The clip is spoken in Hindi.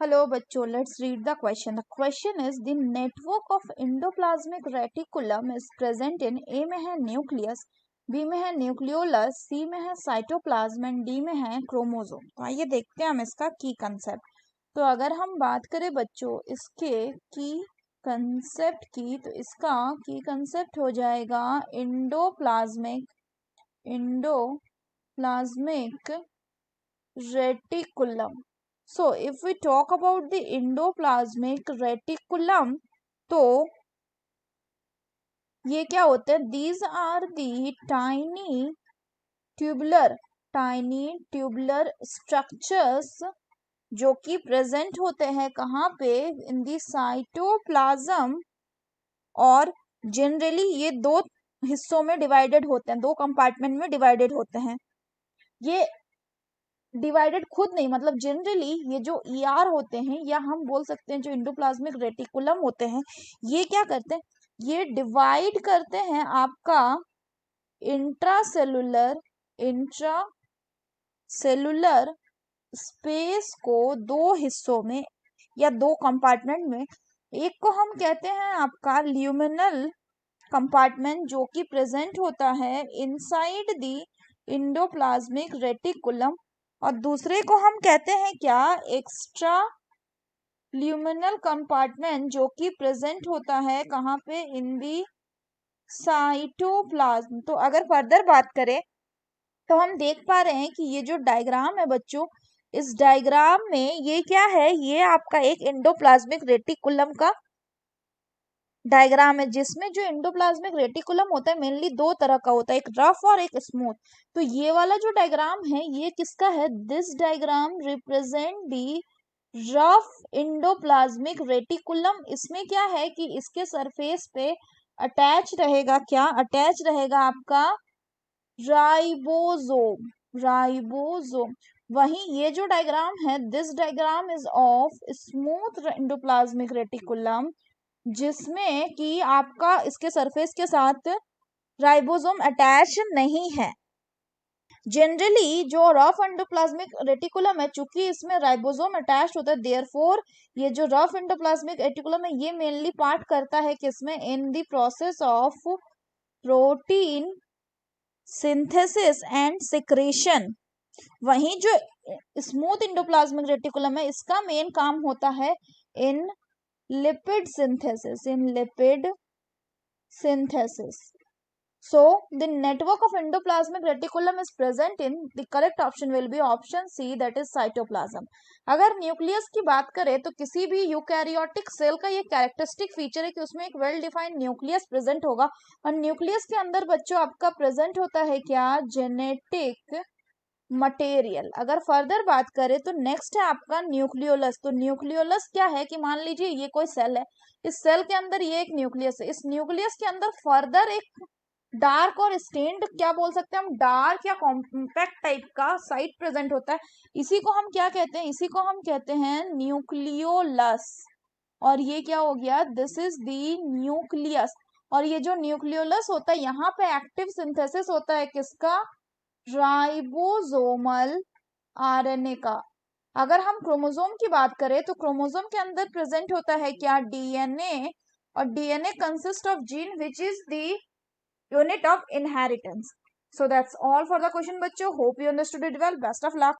Hello बच्चों, let's read the question. The question is the network of endoplasmic reticulum is present in A में है न्यूक्लियस, B में है न्यूक्लियोलस, C में है साइटोप्लाज्म एंड D में है क्रोमोसोम. तो आइए देखते हैं हम इसका की कंसेप्ट. तो अगर हम बात करें बच्चों इसके की कंसेप्ट की, तो इसका की कंसेप्ट हो जाएगा endoplasmic reticulum. So if we talk about the endoplasmic reticulum, तो ये क्या होते हैं? These are the tiny tubular structures जो कि प्रेजेंट होते हैं कहाँ पे? इन दी साइटोप्लाज्म. और जनरली ये दो हिस्सों में डिवाइडेड होते हैं, दो कंपार्टमेंट में डिवाइडेड होते हैं. ये डिवाइडेड खुद नहीं, मतलब जनरली ये जो ईआर होते हैं या हम बोल सकते हैं जो एंडोप्लाज्मिक रेटिकुलम होते हैं, ये क्या करते हैं? ये डिवाइड करते हैं आपका इंट्रासेलुलर स्पेस को दो हिस्सों में या दो कंपार्टमेंट में. एक को हम कहते हैं आपका ल्यूमिनल कंपार्टमेंट जो कि प्रेजेंट होता है इनसाइड द एंडोप्लाज्मिक रेटिकुलम, और दूसरे को हम कहते हैं क्या? एक्स्ट्रा ल्यूमिनल कंपार्टमेंट जो कि प्रेजेंट होता है कहाँ पे? इन दी साइटोप्लाज्म. तो अगर फर्दर बात करें तो हम देख पा रहे हैं कि ये जो डायग्राम है बच्चों, इस डायग्राम में ये क्या है? ये आपका एक एंडोप्लाज्मिक रेटिकुलम का डायग्राम है, जिसमें जो एंडोप्लाज्मिक रेटिकुलम होता है मेनली दो तरह का होता है, एक रफ और एक स्मूथ. तो ये वाला जो डायग्राम है ये किसका है? This diagram represent the rough endoplasmic reticulum. इसमें क्या है कि इसके सरफेस पे अटैच रहेगा क्या? अटैच रहेगा आपका राइबोसोम. वहीं ये जो डायग्राम है, this diagram is of smooth endoplasmic reticulum, जिसमें कि आपका इसके सरफेस के साथ राइबोसोम अटैच नहीं है. जनरली जो रफ एंडोप्लाज्मिक रेटिकुलम है, चूंकि इसमें राइबोसोम अटैच होता है, देयरफॉर ये जो रफ एंडोप्लाज्मिक रेटिकुलम है ये मेनली पार्ट करता है किसमें? In the process of protein synthesis and secretion. वहीं जो स्मूथ एंडोप्लाज्मिक रेटिकुलम है इसका मेन काम होता है इन lipid synthesis. So the network of endoplasmic reticulum is present in, the correct option will be option C, that is cytoplasm. अगर न्यूक्लियस की बात करें तो किसी भी यूकैरियोटिक सेल का ये कैरेक्टरिस्टिक फीचर है कि उसमें एक वेल डिफाइंड न्यूक्लियस प्रेजेंट होगा, और न्यूक्लियस के अंदर बच्चों आपका प्रेजेंट होता है क्या? Genetic material. अगर फर्दर बात करें तो नेक्स्ट है आपका न्यूक्लियोलस. तो न्यूक्लियोलस क्या है कि मान लीजिए ये कोई सेल है, इस सेल के अंदर ये एक न्यूक्लियस है, इस न्यूक्लियस के अंदर फर्दर एक डार्क और स्टेन्ड, क्या बोल सकते हैं हम, डार्क या कॉम्पैक्ट टाइप का साइट प्रेजेंट होता है. इसी को हम क्या कहते हैं? इसी को हम कहते हैं न्यूक्लियोलस. और ये क्या हो गया? This is the nucleus. और ये जो न्यूक्लियोलस होता है यहाँ पे एक्टिव सिंथेसिस होता है किसका? राइबोसोमल आरएनए का. अगर हम क्रोमोसोम की बात करें तो क्रोमोसोम के अंदर प्रेजेंट होता है क्या? डीएनए. और DNA consist of gene which is the unit of inheritance. So that's all for the question बच्चों. Hope you understood it well. Best of luck.